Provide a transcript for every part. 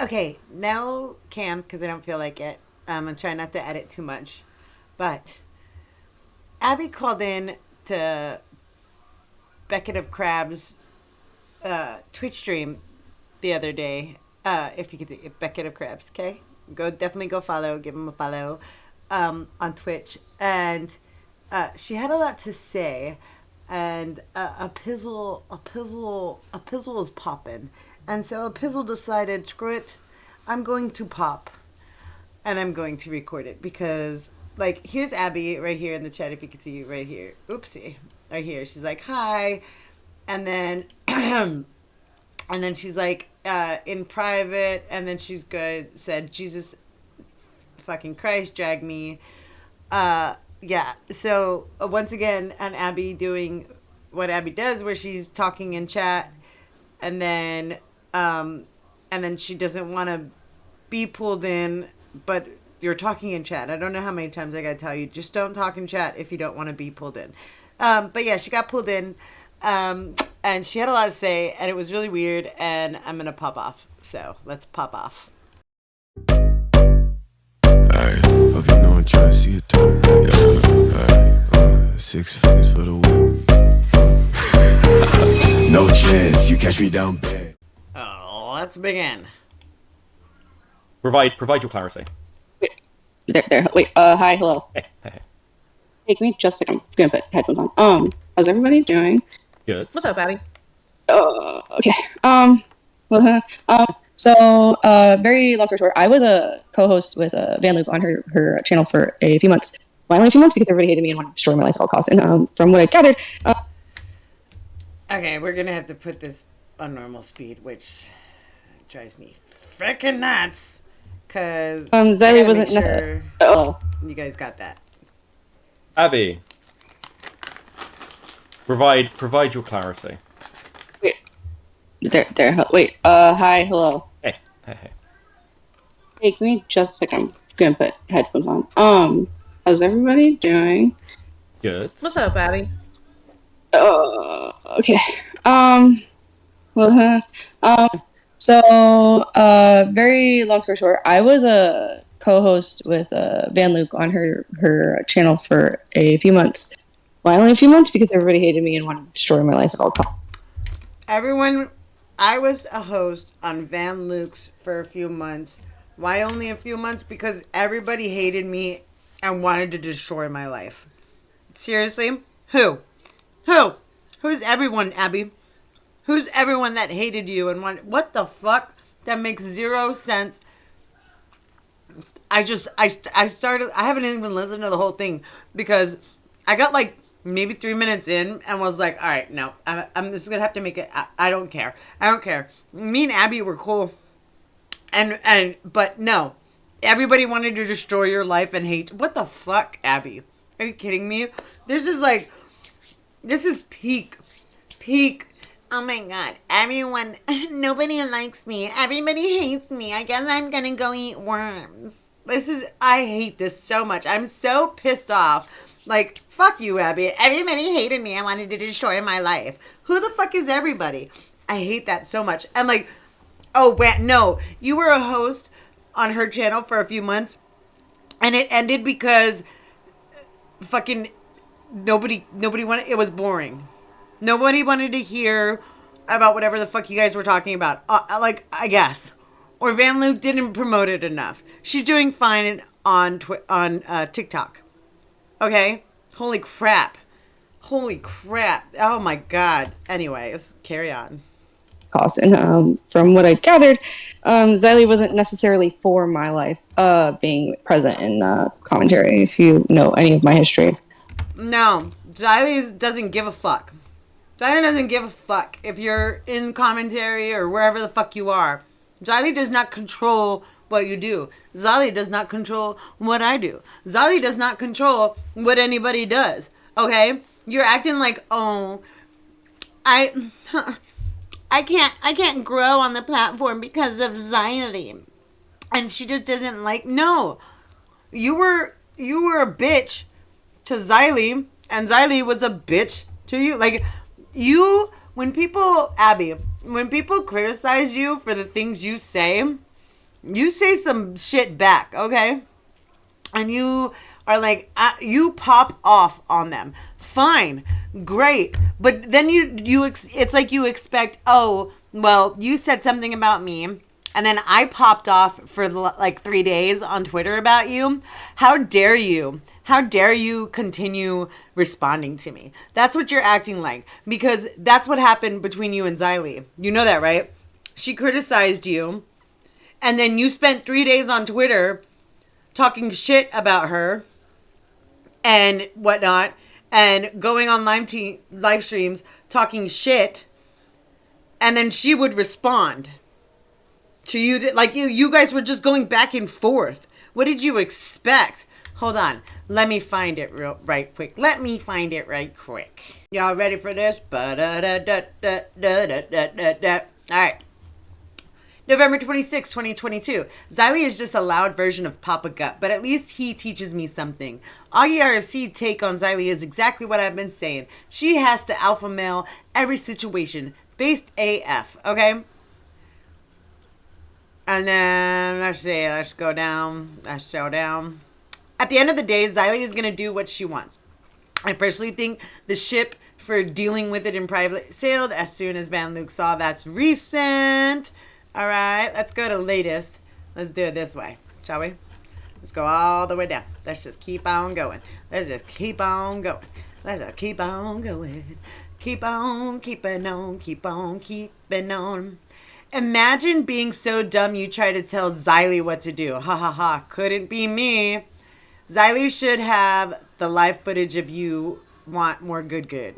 Okay, no cam because I don't feel like it. I'm trying not to edit too much. But Abby called in to Beckett of Crab's Twitch stream the other day. If you could, if Beckett of Crabs, okay, definitely go follow, give him a follow on Twitch, and she had a lot to say, and a pizzle is popping, and so a pizzle decided, screw it, I'm going to pop, and I'm going to record it because, like, here's Abby right here in the chat. If you can see right here, oopsie, right here, she's like, hi, and then and then she's like in private, and then she's good said Jesus fucking Christ drag me. Yeah, so once again, and Abby doing what Abby does, where she's talking in chat, and then um and then she doesn't want to be pulled in, but you're talking in chat. I don't know how many times I gotta tell you, just don't talk in chat if you don't want to be pulled in. But yeah, she got pulled in, and she had a lot to say, and it was really weird. And I'm gonna pop off. So let's pop off. Alright, hope you know I'm trying to see it through. Yeah, alright, 6 figures for the whip. No chance, you catch me down bad. Oh, let's begin. Provide your clarity. There. Wait. Hi. Hello. Hey. Hey, give me just a second. I'm gonna put headphones on. How's everybody doing? Good. What's up, Abby? Okay. Well, very long story short, I was a co-host with Van Luke on her channel for a few months. Why only a few months? Because everybody hated me and wanted to destroy my life at all costs. And from what I gathered, Okay, we're gonna have to put this on normal speed, which drives me freaking nuts. Cause Xylee wasn't sure Oh. you guys got that. Abby. Provide your clarity. Wait. There. Wait. Hi. Hello. Hey. Hey, give me just a second. I'm gonna put headphones on. How's everybody doing? Good. What's up, Abby? Okay. Well, very long story short, I was a co-host with Van Luke on her channel for a few months. Why only a few months? Because everybody hated me and wanted to destroy my life at all costs. I was a host on Van Luke's for a few months. Why only a few months? Because everybody hated me and wanted to destroy my life. Seriously? Who? Who's everyone, Abby? Who's everyone that hated you and wanted... What the fuck? That makes zero sense. I started... I haven't even listened to the whole thing because I got like maybe 3 minutes in and was like, all right, no, I'm just going to have to make it... I don't care. Me and Abby were cool. But no. Everybody wanted to destroy your life and hate... What the fuck, Abby? Are you kidding me? This is peak. Oh my god. Everyone, nobody likes me. Everybody hates me. I guess I'm gonna go eat worms. I hate this so much. I'm so pissed off. Like, fuck you, Abby. Everybody hated me. I wanted to destroy my life. Who the fuck is everybody? I hate that so much. And like, oh, no. You were a host on her channel for a few months, and it ended because fucking nobody wanted... It was boring. Nobody wanted to hear about whatever the fuck you guys were talking about. I guess. Or Van Luke didn't promote it enough. She's doing fine on TikTok. Okay? Holy crap. Oh my god. Anyways, carry on. Cost. And from what I gathered, Xylee wasn't necessarily for my life being present in commentary, if you know any of my history. No. Xylee doesn't give a fuck. Xylee doesn't give a fuck if you're in commentary or wherever the fuck you are. Xylee does not control what you do. Xylee does not control what I do. Xylee does not control what anybody does. Okay? You're acting like, oh, I can't grow on the platform because of Xylee. And she just doesn't like... No. You were a bitch to Xylee, and Xylee was a bitch to you. Like, when people criticize you for the things you say, You say some shit back, okay? And you are like, you pop off on them. Fine, great. But then it's like you expect, oh, well, you said something about me, and then I popped off for like 3 days on Twitter about you. How dare you? How dare you continue responding to me? That's what you're acting like, because that's what happened between you and Xylee. You know that, right? She criticized you, and then you spent 3 days on Twitter talking shit about her and whatnot, and going on live streams talking shit, and then she would respond to you. Like, you guys were just going back and forth. What did you expect? Hold on. Let me find it right quick. Y'all ready for this? All right. November 26, 2022. Xylee is just a loud version of Papa Gut, but at least he teaches me something. Augie RFC take on Xylee is exactly what I've been saying. She has to alpha male every situation. Based AF, okay? And then, let's see, let's go down. At the end of the day, Xylee is going to do what she wants. I personally think the ship for dealing with it in private sailed as soon as Van Luke saw that's recent. All right, let's go to latest. Let's do it this way, shall we? Let's go all the way down. Let's just keep on going. Let's just keep on going. Let's just keep on going. Keep on keeping on. Keep on keeping on. Imagine being so dumb you try to tell Xylee what to do. Ha ha ha. Couldn't be me. Xylee should have the live footage of you want more good.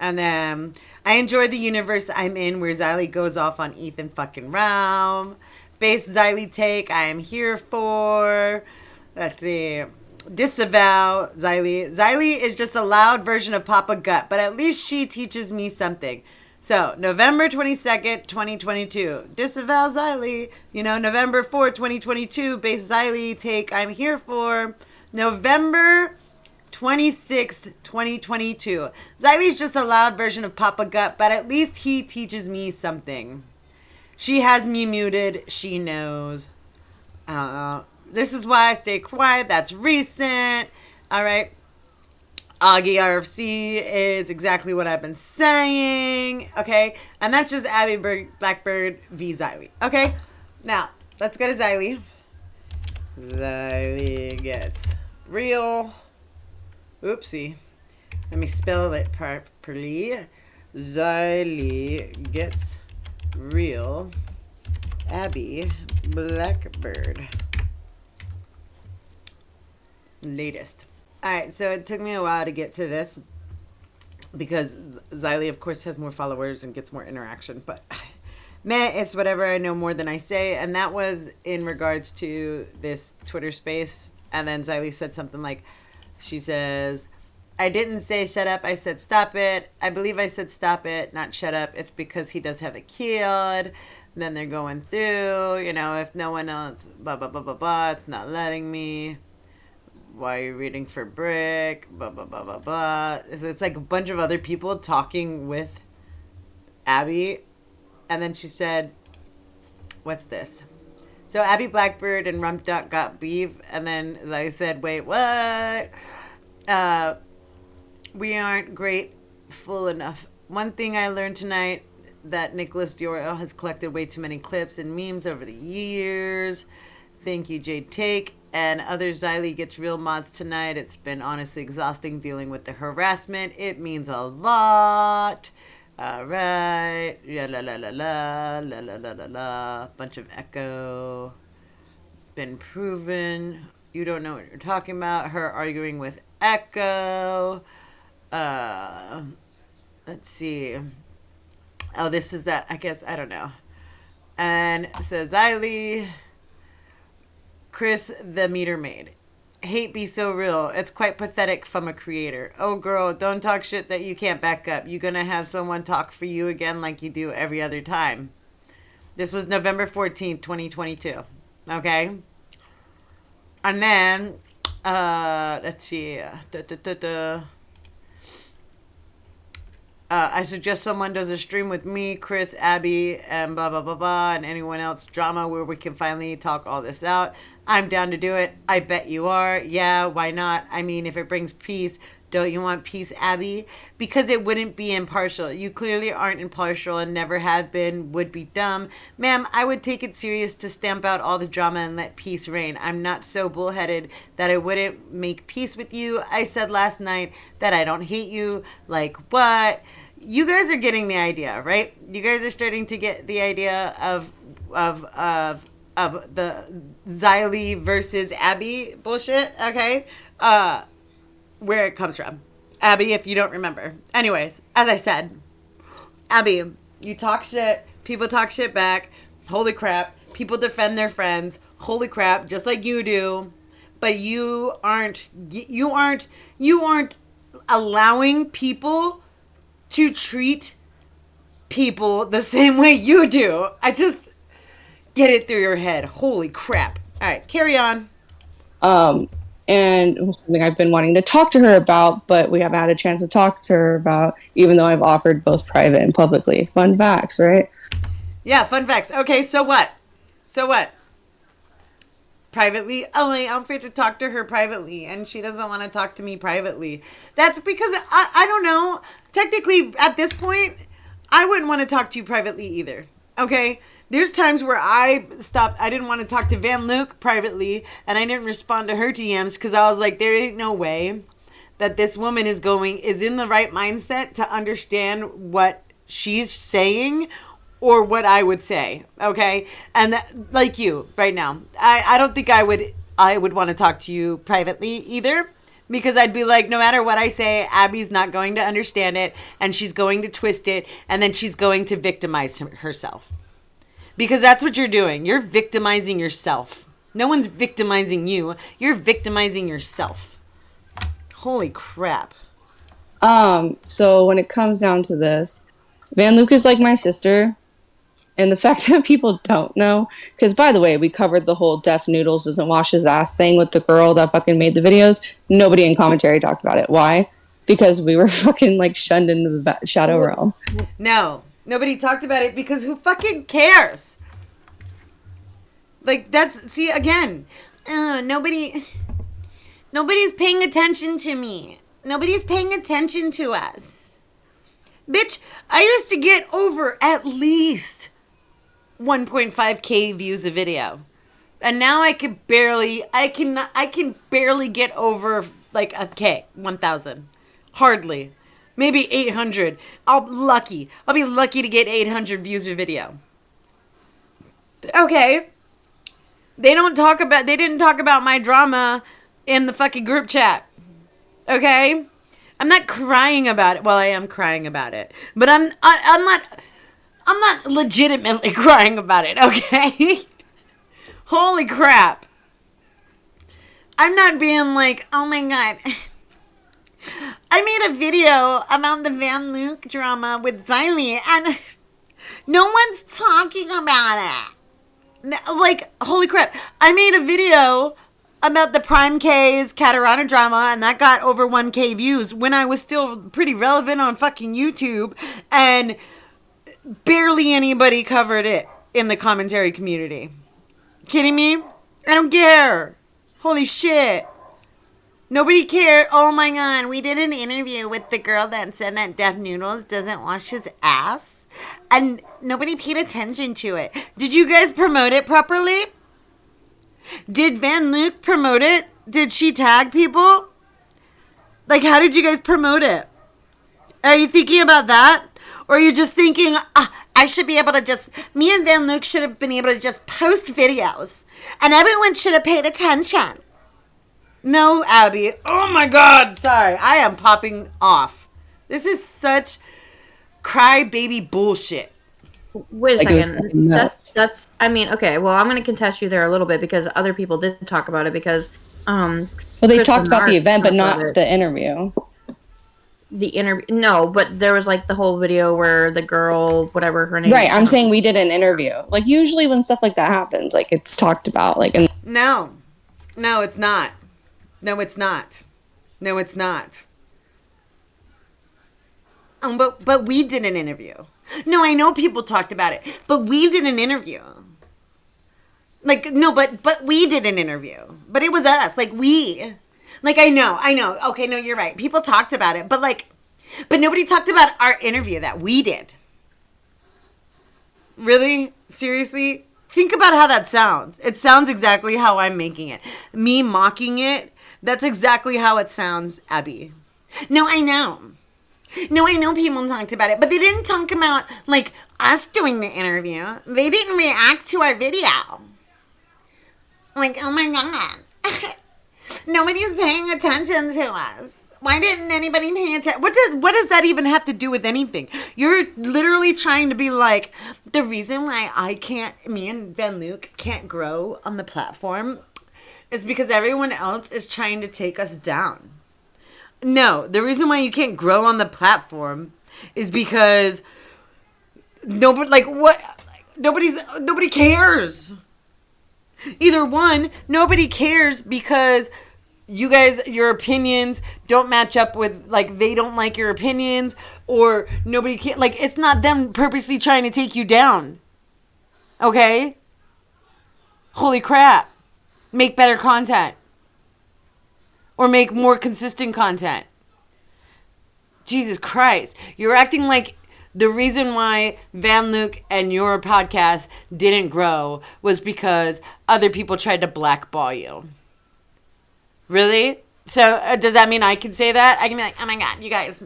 And then I enjoy the universe I'm in where Xylee goes off on Ethan fucking Raum. Base Xylee take I am here for. Let's see. Disavow Xylee. Xylee is just a loud version of Papa Gut, but at least she teaches me something. So, November 22nd, 2022. Disavow Xylee. November 4th, 2022. Base Xylee take I'm here for. November 26th, 2022. Xylee's just a loud version of Papa Gut, but at least he teaches me something. She has me muted. She knows. This is why I stay quiet. That's recent. All right. Augie RFC is exactly what I've been saying. Okay. And that's just Abby Blackbird v. Xylee. Okay. Now, let's go to Xylee. Xylee gets real. Oopsie. Let me spell it properly. Xylee gets real. Abby Blackbird. Latest. Alright, so it took me a while to get to this because Xylee, of course, has more followers and gets more interaction, but meh, it's whatever. I know more than I say. And that was in regards to this Twitter space. And then Xylee said something like, she says, I didn't say shut up. I said stop it. I believe I said stop it, not shut up. It's because he does have a kid. Then they're going through, if no one else, blah, blah, blah, blah, blah. It's not letting me. Why are you reading for Brick? Blah, blah, blah, blah, blah. It's like a bunch of other people talking with Abby. And then she said, what's this? So Abby Blackbird and Rump Duck got beef. And then I said, wait, what? We aren't grateful enough. One thing I learned tonight, that Nicholas Dior has collected way too many clips and memes over the years. Thank you, Jade Take. And other Xylee gets real mods tonight. It's been honestly exhausting dealing with the harassment. It means a lot. All right. Yeah, la la la la la la la la la. Bunch of echo. Been proven. You don't know what you're talking about. Her arguing with Echo. Let's see. Oh, this is that. I guess I don't know. And says Xylee. Chris the meter maid. Hate be so real. It's quite pathetic from a creator. Oh girl, don't talk shit that you can't back up. You gonna have someone talk for you again like you do every other time. This was November 14th, 2022. Okay? And then, let's see. I suggest someone does a stream with me, Chris, Abby, and blah, blah, blah, blah, and anyone else drama where we can finally talk all this out. I'm down to do it. I bet you are. Yeah, why not? I mean, if it brings peace, don't you want peace, Abby? Because it wouldn't be impartial. You clearly aren't impartial and never have been, would be dumb. Ma'am, I would take it serious to stamp out all the drama and let peace reign. I'm not so bullheaded that I wouldn't make peace with you. I said last night that I don't hate you. Like what? You guys are getting the idea, right? You guys are starting to get the idea of the Xylee versus Abby bullshit, okay? Where it comes from. Abby, if you don't remember. Anyways, as I said, Abby, you talk shit, people talk shit back. Holy crap. People defend their friends. Holy crap, just like you do. But you aren't allowing people to treat people the same way you do. I just get it through your head. Holy crap. All right, carry on. And something I've been wanting to talk to her about, but we haven't had a chance to talk to her about, even though I've offered both private and publicly. Fun facts, right? Yeah, fun facts. Okay, so what? Privately? Oh, I'm afraid to talk to her privately, and she doesn't want to talk to me privately. That's because, I don't know. Technically, at this point, I wouldn't want to talk to you privately either. Okay? There's times where I didn't want to talk to Van Luke privately, and I didn't respond to her DMs because I was like, there ain't no way that this woman is in the right mindset to understand what she's saying or what I would say. Okay? And like you right now, I don't think I would want to talk to you privately either. Because I'd be like, no matter what I say, Abby's not going to understand it, and she's going to twist it, and then she's going to victimize herself. Because that's what you're doing. You're victimizing yourself. No one's victimizing you. You're victimizing yourself. Holy crap. So when it comes down to this, Van Luke is like my sister. And the fact that people don't know, because by the way, we covered the whole Deaf Noodles doesn't wash his ass thing with the girl that fucking made the videos. Nobody in commentary talked about it. Why? Because we were fucking like shunned into the shadow realm. No, nobody talked about it because who fucking cares? Like see again, nobody's paying attention to me. Nobody's paying attention to us. Bitch, I used to get over at least 1.5k views a video, and now I can barely get over like 1,000, hardly, maybe 800. I'll be lucky to get 800 views a video. Okay, they didn't talk about my drama in the fucking group chat. Okay, I'm not crying about it. Well, I am crying about it, but I'm not legitimately crying about it, okay? Holy crap. I'm not being like, oh my god. I made a video about the Van Luke drama with Xylee, and no one's talking about it. Like, holy crap. I made a video about the Prime K's Catarana drama, and that got over 1k views when I was still pretty relevant on fucking YouTube, and barely anybody covered it in the commentary community. Kidding me? I don't care. Holy shit. Nobody cared. Oh my god, we did an interview with the girl that said that Deaf Noodles doesn't wash his ass, and nobody paid attention to it. Did you guys promote it properly? Did Van Luke promote it? Did she tag people? Like, how did you guys promote it? Are you thinking about that? Or are you just thinking, I should be able to me and Van Luke should have been able to just post videos, and everyone should have paid attention. No, Abby. Oh my god. Sorry. I am popping off. This is such crybaby bullshit. Wait a second. That's. I mean, okay. Well, I'm going to contest you there a little bit because other people did talk about it because. Well, they talked about the event, but not the interview. The interview, no, but there was like the whole video where the girl, whatever her name. Right, I'm saying we did an interview. Like usually when stuff like that happens, like it's talked about. Like, no, it's not. No, it's not. But we did an interview. No, I know people talked about it, but we did an interview. Like, no, but we did an interview. But it was us. Like, we. Like, I know. Okay, no, you're right. People talked about it, but nobody talked about our interview that we did. Really? Seriously? Think about how that sounds. It sounds exactly how I'm making it. Me mocking it, that's exactly how it sounds, Abby. No, I know. No, I know people talked about it, but they didn't talk about, like, us doing the interview. They didn't react to our video. Like, oh my God. Nobody's paying attention to us. Why didn't anybody pay attention? What does that even have to do with anything? You're literally trying to be like, the reason why me and Van Luke can't grow on the platform is because everyone else is trying to take us down. No, the reason why you can't grow on the platform is because nobody cares. Either one, nobody cares because you guys, your opinions don't match up with, like, they don't like your opinions, or nobody can, like, it's not them purposely trying to take you down. Okay? Holy crap. Make better content. Or make more consistent content. Jesus Christ. You're acting like the reason why Van Luke and your podcast didn't grow was because other people tried to blackball you. Really? So does that mean I can say that? I can be like, oh my God, you guys.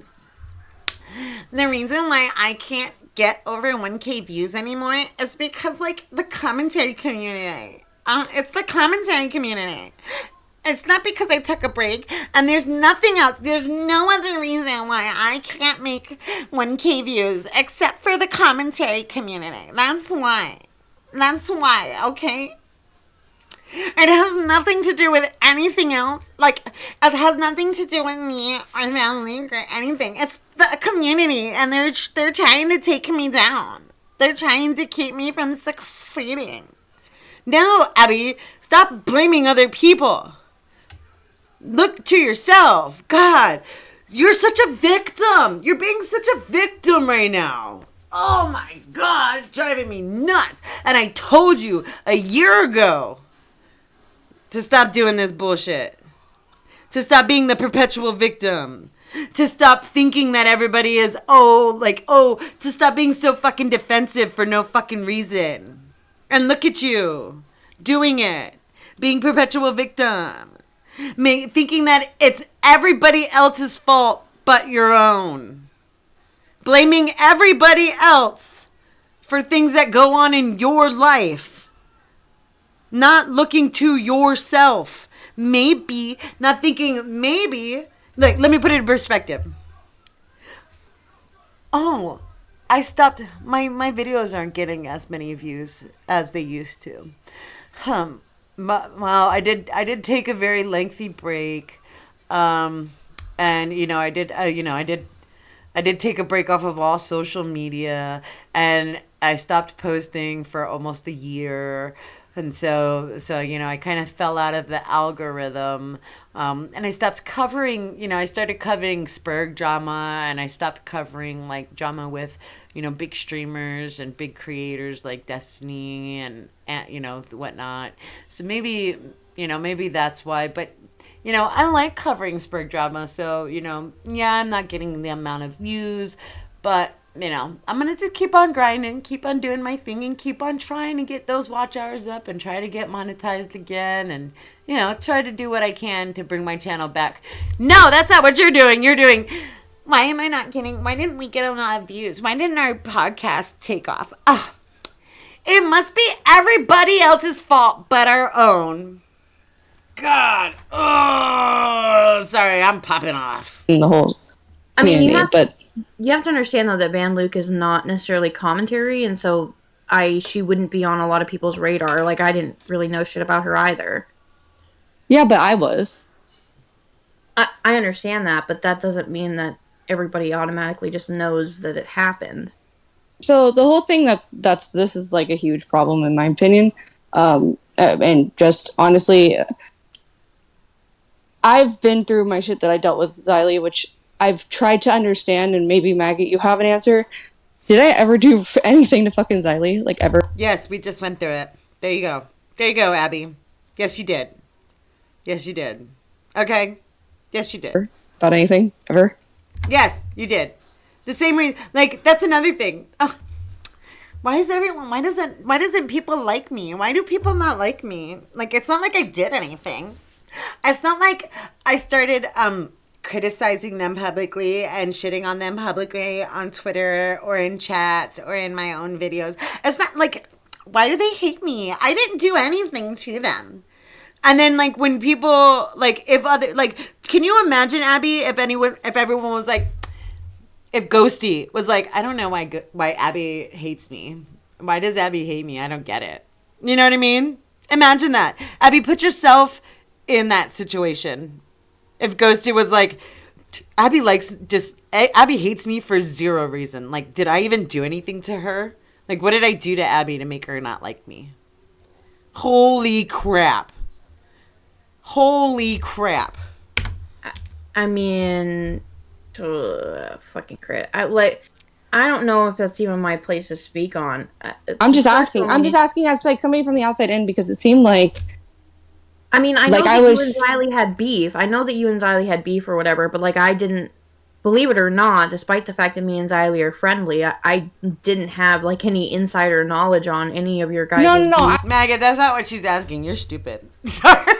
The reason why I can't get over 1K views anymore is because, like, the commentary community. It's the commentary community. It's not because I took a break, and there's nothing else. There's no other reason why I can't make 1K views except for the commentary community. That's why. That's why, okay? It has nothing to do with anything else. Like, it has nothing to do with me or Van Luke or anything. It's the community, and they're trying to take me down. They're trying to keep me from succeeding. No, Abby, stop blaming other people. Look to yourself. God, you're such a victim. You're being such a victim right now. Oh my God, it's driving me nuts. And I told you a year ago to stop doing this bullshit. To stop being the perpetual victim. To stop thinking that everybody is, to stop being so fucking defensive for no fucking reason. And look at you doing it. Being perpetual victim. Thinking that it's everybody else's fault but your own. Blaming everybody else for things that go on in your life. Not looking to yourself. Maybe, not thinking, maybe. Like, let me put it in perspective. Oh, I stopped. My videos aren't getting as many views as they used to. Well, I did take a very lengthy break, and I did take a break off of all social media, and I stopped posting for almost a year, and so I kind of fell out of the algorithm, and I stopped covering. I started covering Spurg drama, and I stopped covering, like, drama with big streamers and big creators like Destiny and whatnot. So maybe that's why. But I like covering Spurg drama. So yeah, I'm not getting the amount of views, but I'm gonna just keep on grinding, keep on doing my thing, and keep on trying to get those watch hours up and try to get monetized again, and try to do what I can to bring my channel back. No, that's not what you're doing. You're doing. Why am I not getting? Why didn't we get a lot of views? Why didn't our podcast take off? It must be everybody else's fault but our own. God. Oh, sorry, I'm popping off. The whole you have to understand, though, that Van Luke is not necessarily commentary, and so she wouldn't be on a lot of people's radar. Like, I didn't really know shit about her either. Yeah, but I was. I understand that, but that doesn't mean that everybody automatically just knows that it happened. So the whole thing this is like a huge problem in my opinion. And just honestly, I've been through my shit that I dealt with Xylee, which I've tried to understand, and maybe Maggie, you have an answer. Did I ever do anything to fucking Xylee? Like, ever? Yes, we just went through it. There you go. There you go, Abby. Yes, you did. Yes, you did. Okay. Yes, you did. About anything? Ever? Yes, you did. The same reason. Like, that's another thing. Ugh. Why doesn't people like me? Why do people not like me? Like, it's not like I did anything. It's not like I started criticizing them publicly and shitting on them publicly on Twitter or in chats or in my own videos. It's not like, why do they hate me? I didn't do anything to them. And then, like, when people, like, can you imagine, Abby, if everyone was like, if Ghosty was like, I don't know why Abby hates me. Why does Abby hate me? I don't get it. You know what I mean? Imagine that. Abby, put yourself in that situation. If Ghosty was like, Abby hates me for zero reason. Like, did I even do anything to her? Like, what did I do to Abby to make her not like me? Holy crap. Holy crap. I mean, fucking crit. I don't know if that's even my place to speak on. I'm just asking as like somebody from the outside in, because it seemed like, I mean, I know like, that you and Xylee had beef. I know that you and Xylee had beef or whatever, but, like, I didn't, believe it or not, despite the fact that me and Xylee are friendly, I didn't have, like, any insider knowledge on any of your guys' No. Maggot, that's not what she's asking. You're stupid. Sorry.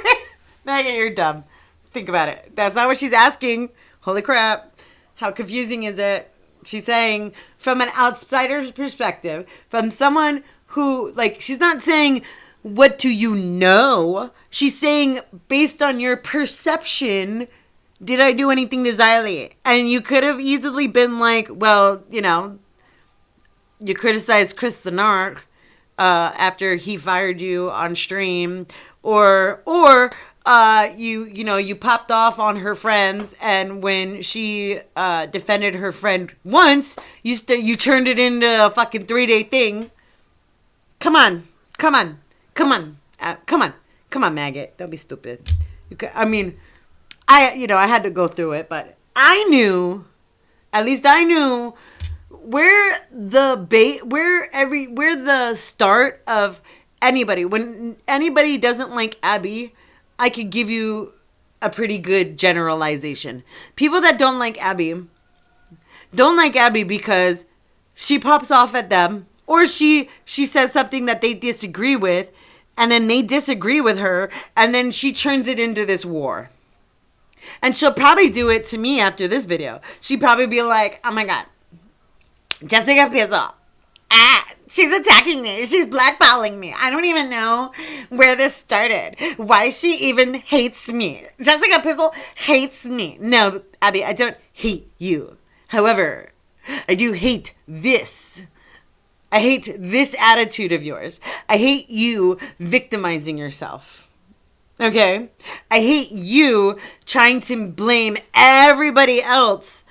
Maggot, you're dumb. Think about it. That's not what she's asking. Holy crap. How confusing is it? She's saying, from an outsider's perspective, from someone who, like, she's not saying, what do you know? She's saying, based on your perception, did I do anything to Xylee? And you could have easily been like, well, you know, you criticized Chris the Narc after he fired you on stream, or you popped off on her friends, and when she defended her friend once, you turned it into a fucking 3-day thing. Come on, Maggot. Don't be stupid. I had to go through it, but I knew where the start of anybody, when anybody doesn't like Abby, I could give you a pretty good generalization. People that don't like Abby because she pops off at them, or she says something that they disagree with, and then they disagree with her, and then she turns it into this war. And she'll probably do it to me after this video. She'd probably be like, oh my God, Jessica Pizzle. She's attacking me. She's blackballing me. I don't even know where this started. Why she even hates me. Jessica Pizzle hates me. No, Abby, I don't hate you. However, I do hate this. I hate this attitude of yours. I hate you victimizing yourself. Okay? I hate you trying to blame everybody else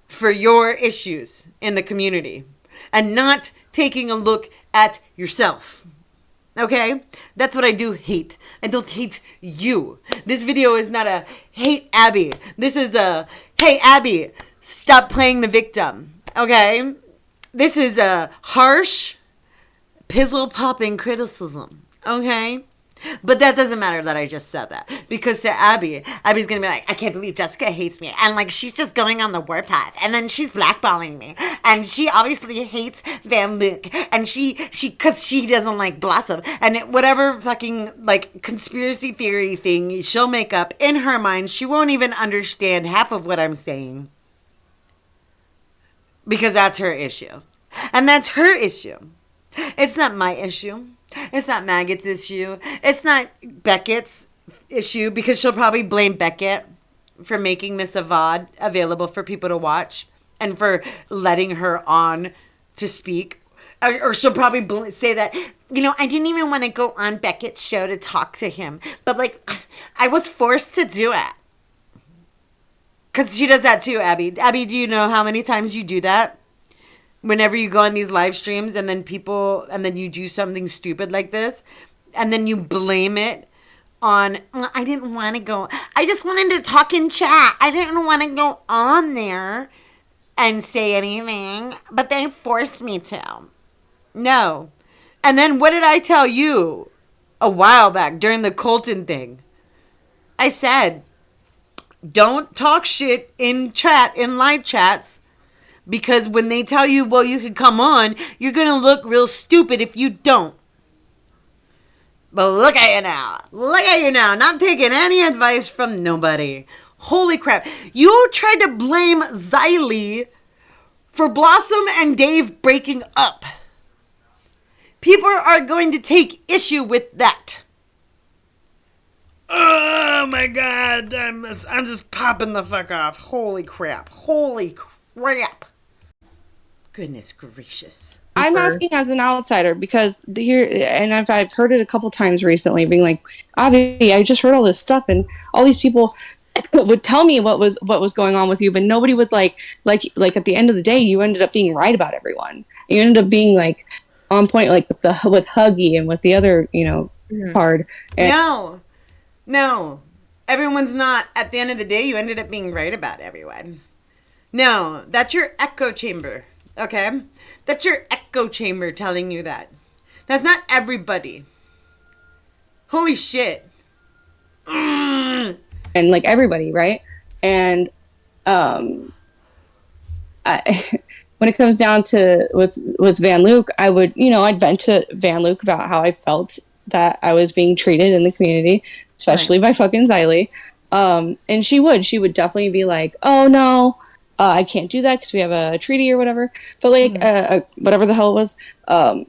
for your issues in the community and not taking a look at yourself. Okay? That's what I do hate. I don't hate you. This video is not a hate Abby. This is a, hey Abby, stop playing the victim. Okay? This is a harsh, pizzle-popping criticism. Okay? But that doesn't matter that I just said that. Because to Abby's going to be like, I can't believe Jessica hates me. And, like, she's just going on the warpath. And then she's blackballing me. And she obviously hates Van Luke. And because she doesn't like Blossom. And whatever fucking, like, conspiracy theory thing she'll make up in her mind, she won't even understand half of what I'm saying. Because that's her issue. And that's her issue. It's not my issue. It's not Maggot's issue. It's not Beckett's issue, because she'll probably blame Beckett for making this a VOD available for people to watch and for letting her on to speak. Or she'll probably say that, I didn't even want to go on Beckett's show to talk to him. But, like, I was forced to do it. Because she does that too, Abby. Abby, do you know how many times you do that? Whenever you go on these live streams and then you do something stupid like this, and then you blame it on, well, I didn't want to go. I just wanted to talk in chat. I didn't want to go on there and say anything, but they forced me to. No. And then what did I tell you a while back during the Colton thing? I said, don't talk shit in chat, in live chats, because when they tell you, well, you could come on, you're going to look real stupid if you don't. But look at you now. Look at you now. Not taking any advice from nobody. Holy crap. You tried to blame Xylee for Blossom and Dave breaking up. People are going to take issue with that. Oh my god. I'm just popping the fuck off. Holy crap. Holy crap. Goodness gracious. I'm asking as an outsider because here, and I've heard it a couple times recently, being like, Abby, I just heard all this stuff, and all these people would tell me what was going on with you, but nobody would like at the end of the day, you ended up being right about everyone. You ended up being like on point, like with Huggy and with the other, card. And No, everyone's not. At the end of the day, you ended up being right about everyone. No, that's your echo chamber. Okay? That's your echo chamber telling you that. That's not everybody. Holy shit. And like everybody, right? And when it comes down to with Van Luke, I would, I'd vent to Van Luke about how I felt that I was being treated in the community, especially by fucking Xylee. And she would definitely be like, oh no, I can't do that because we have a treaty or whatever. But like, whatever the hell it was. But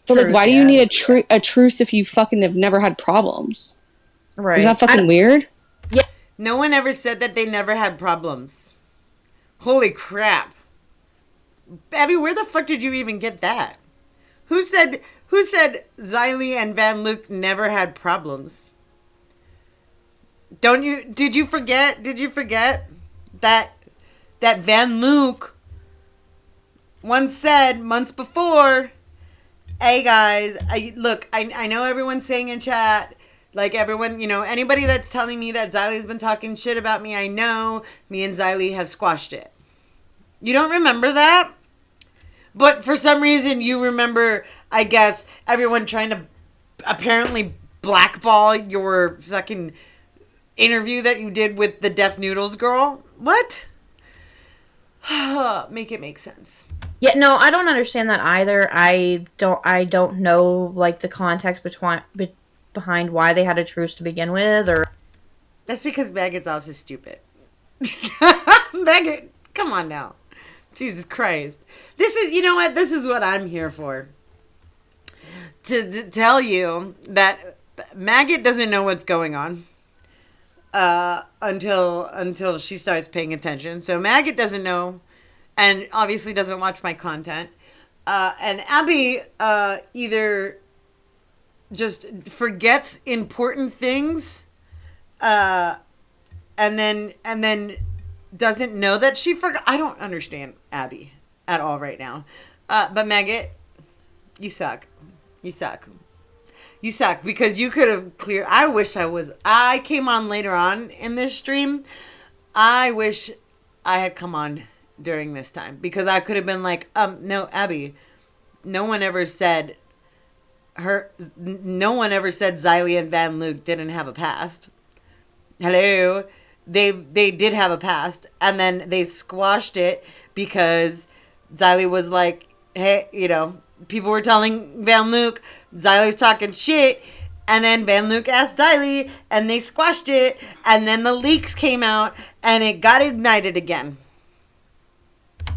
truce, like, why do you need a truce if you fucking have never had problems? Right. Isn't that fucking weird? Yeah. No one ever said that they never had problems. Holy crap. Abby, where the fuck did you even get that? Who said Xylee and Van Luke never had problems? Did you forget that Van Luke once said months before, hey guys, I know everyone's saying in chat, like everyone, anybody that's telling me that Xylee's been talking shit about me, I know me and Xylee have squashed it. You don't remember that? But for some reason you remember, I guess, everyone trying to apparently blackball your fucking interview that you did with the Deaf Noodles girl. What? Make it make sense. Yeah, no, I don't understand that either. I don't know like the context behind why they had a truce to begin with, or that's because Maggot's also stupid. Maggot, come on now. Jesus Christ. This is what I'm here for. To tell you that Maggot doesn't know what's going on. Until she starts paying attention. So Maggot doesn't know, and obviously doesn't watch my content. And Abby either just forgets important things, and then doesn't know that she forgot. I don't understand Abby at all right now. But Maggot, you suck. You suck. You suck because you could have cleared. I came on later on in this stream. I wish I had come on during this time because I could have been like, no, Abby, no one ever said Xylee and Van Luke didn't have a past. Hello. They did have a past, and then they squashed it because Xylee was like, hey, people were telling Van Luke Xylee's talking shit, and then Van Luke asked Xylee, and they squashed it, and then the leaks came out, and it got ignited again.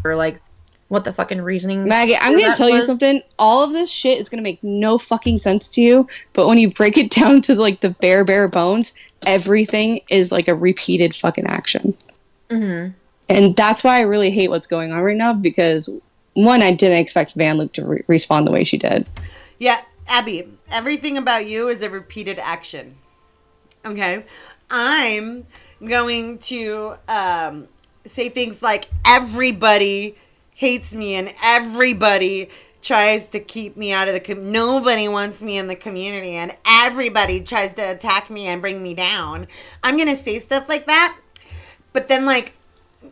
Or like, what the fucking reasoning? Maggie, I'm gonna tell you something. All of this shit is gonna make no fucking sense to you, but when you break it down to like the bare bones, everything is like a repeated fucking action. Mm-hmm. And that's why I really hate what's going on right now because. One, I didn't expect Van Luke to respond the way she did. Yeah, Abby, everything about you is a repeated action. Okay? I'm going to say things like, everybody hates me and everybody tries to keep me out of the nobody wants me in the community, and everybody tries to attack me and bring me down. I'm gonna say stuff like that, but then like,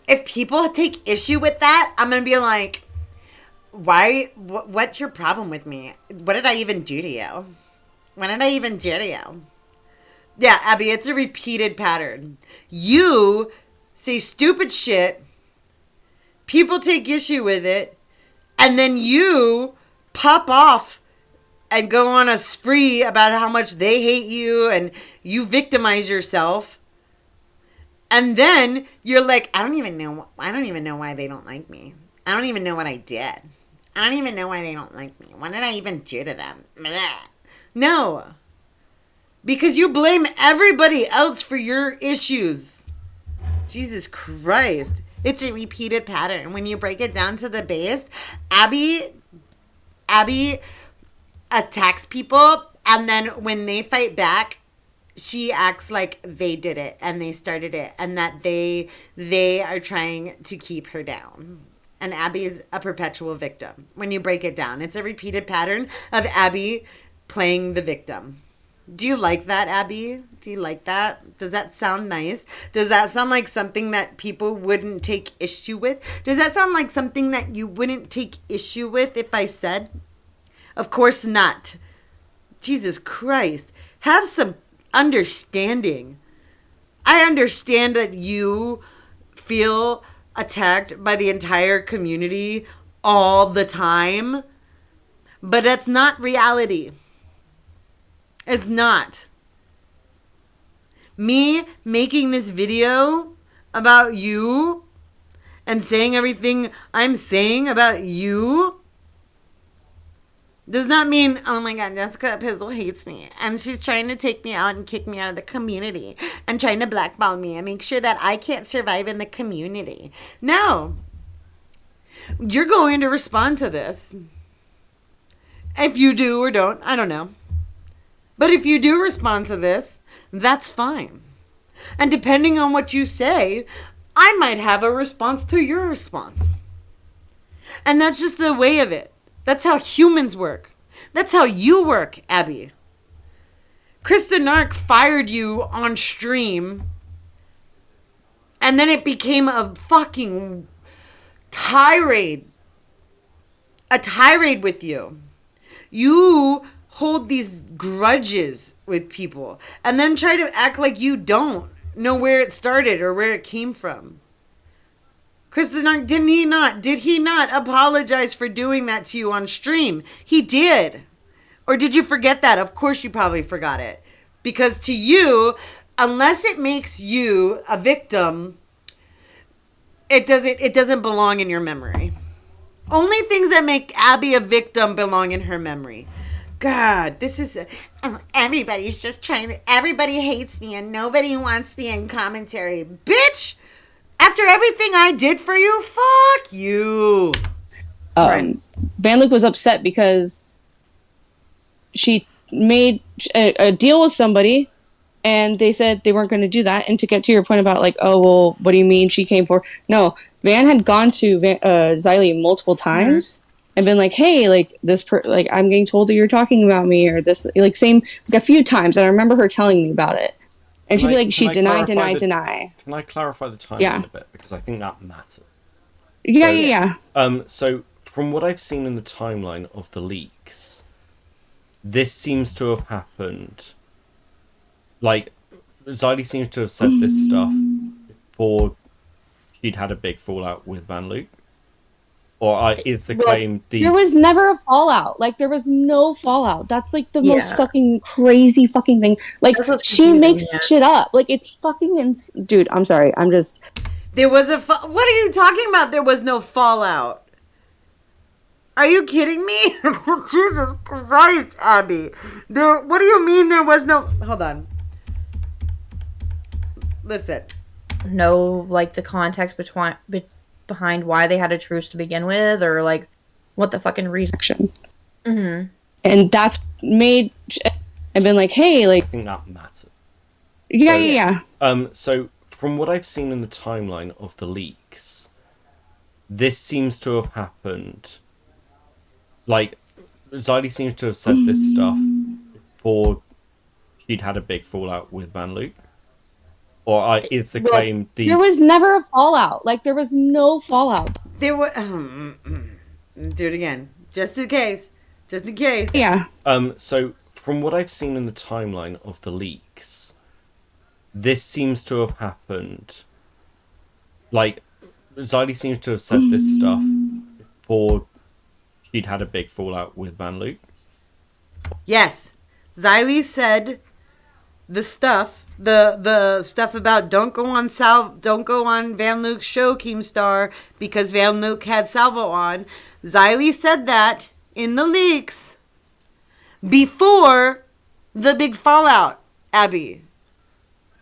if people take issue with that, I'm gonna be like, why? What's your problem with me? What did I even do to you? What did I even do to you? Yeah, Abby, it's a repeated pattern. You say stupid shit, people take issue with it, and then you pop off and go on a spree about how much they hate you, and you victimize yourself. And then you're like, I don't even know why they don't like me. I don't even know what I did. I don't even know why they don't like me. What did I even do to them? Blah. No. Because you blame everybody else for your issues. Jesus Christ. It's a repeated pattern. When you break it down to the base, Abby attacks people, and then when they fight back, she acts like they did it and they started it, and that they are trying to keep her down. And Abby is a perpetual victim. When you break it down, it's a repeated pattern of Abby playing the victim. Do you like that, Abby? Do you like that? Does that sound nice? Does that sound like something that people wouldn't take issue with? Does that sound like something that you wouldn't take issue with if I said? Of course not. Jesus Christ. Have some understanding. I understand that you feel attacked by the entire community all the time, but that's not reality. It's not. Me making this video about you and saying everything I'm saying about you does not mean, oh my God, Jessica Pizzle hates me and she's trying to take me out and kick me out of the community and trying to blackball me and make sure that I can't survive in the community. No. You're going to respond to this. If you do or don't, I don't know. But if you do respond to this, that's fine. And depending on what you say, I might have a response to your response. And that's just the way of it. That's how humans work. That's how you work, Abby. Krista Nark fired you on stream, and then it became a fucking tirade. A tirade with you. You hold these grudges with people and then try to act like you don't know where it started or where it came from. Kristen, did he not apologize for doing that to you on stream? He did. Or did you forget that? Of course you probably forgot it. Because to you, unless it makes you a victim, it doesn't belong in your memory. Only things that make Abby a victim belong in her memory. God, this is... everybody's just trying to... everybody hates me and nobody wants me in commentary. Bitch! After everything I did for you, fuck you. Van Luke was upset because she made a deal with somebody and they said they weren't going to do that. And to get to your point about like, oh, well, what do you mean she came for? No, Van had gone to Xylee multiple times and been like, hey, like this, like I'm getting told that you're talking about me or this, like same, like a few times. And I remember her telling me about it. And she'd be like, she deny. Can I clarify the timeline a bit? Because I think that matters. Yeah. So, from what I've seen in the timeline of the leaks, this seems to have happened... like, Xylee seems to have said this stuff before she'd had a big fallout with Van Luke. Or is the claim... There was never a fallout. Like, there was no fallout. That's, like, the most fucking crazy fucking thing. Like, she makes shit up. Like, it's fucking... Dude, I'm sorry. I'm just... There was a... what are you talking about? There was no fallout. Are you kidding me? Jesus Christ, Abby. What do you mean there was no... Hold on. Listen. No, like, the context behind why they had a truce to begin with, or like what the fucking reason. And that's made and been like, hey, like I think that matters. Yeah. So from what I've seen in the timeline of the leaks, this seems to have happened Like, Xylee seems to have said this stuff before she'd had a big fallout with Van Luke. Or is the claim the... There was never a fallout. Like, there was no fallout. There were. Do it again, just in case. Just in case. Yeah. So, from what I've seen in the timeline of the leaks, this seems to have happened. Like, Xylee seems to have said this stuff before she'd had a big fallout with Van Luke. Yes, Xylee said the stuff, the stuff about don't go on Van Luke's show, Keemstar, because Van Luke had Salvo on. Xylee said that in the leaks before the big fallout, Abby.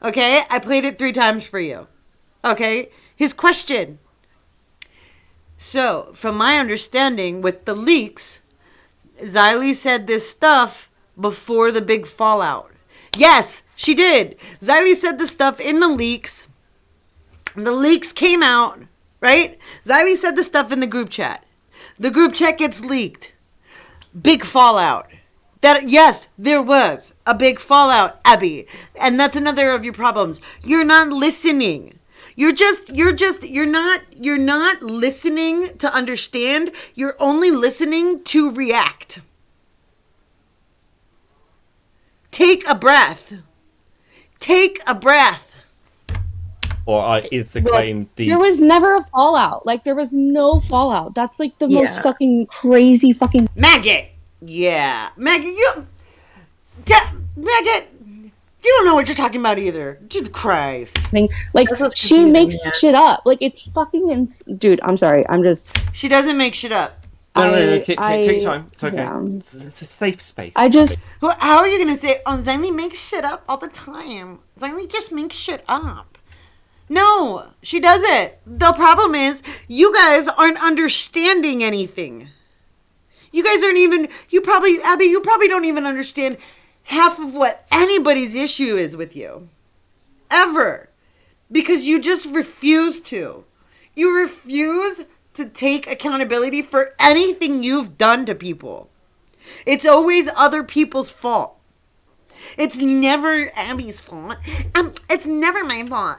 Okay, I played it 3 times for you. Okay, his question. So, from my understanding with the leaks, Xylee said this stuff before the big fallout. Yes, she did. Xylee said the stuff in the leaks. The leaks came out, right? Xylee said the stuff in the group chat. The group chat gets leaked. Big fallout. That, yes, there was a big fallout, Abby. And that's another of your problems. You're not listening. You're not listening to understand. You're only listening to react. Take a breath. Take a breath. Or is the claim the... There was never a fallout. Like, there was no fallout. That's, like, the most fucking crazy fucking... Maggot! Yeah. Maggot, Maggot, you don't know what you're talking about either. Jesus Christ. thing. Like, she makes shit up. Like, it's fucking... Dude, I'm sorry. I'm just... She doesn't make shit up. No, take your time. It's okay. Yeah. It's a safe space. I just... How are you going to say, oh, Xylee makes shit up all the time? Xylee just makes shit up. No, she doesn't. The problem is, you guys aren't understanding anything. You guys aren't even... Abby, you probably don't even understand half of what anybody's issue is with you. Ever. Because you just refuse to. You refuse to take accountability for anything you've done to people. It's always other people's fault. It's never Abby's fault. It's never my fault.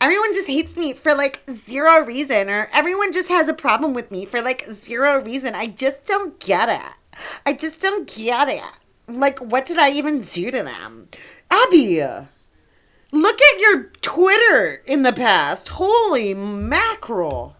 Everyone just hates me for like 0 reason, or everyone just has a problem with me for like 0 reason. I just don't get it. Like, what did I even do to them? Abby, look at your Twitter in the past. Holy mackerel.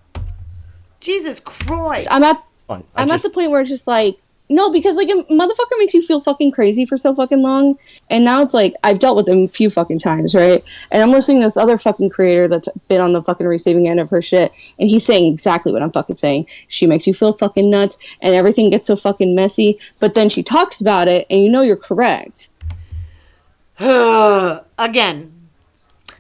Jesus Christ. I'm at the point where it's just like, no, because like a motherfucker makes you feel fucking crazy for so fucking long, and now it's like I've dealt with him a few fucking times, right? And I'm listening to this other fucking creator that's been on the fucking receiving end of her shit, and he's saying exactly what I'm fucking saying. She makes you feel fucking nuts, and everything gets so fucking messy, but then she talks about it, and you know you're correct. Again,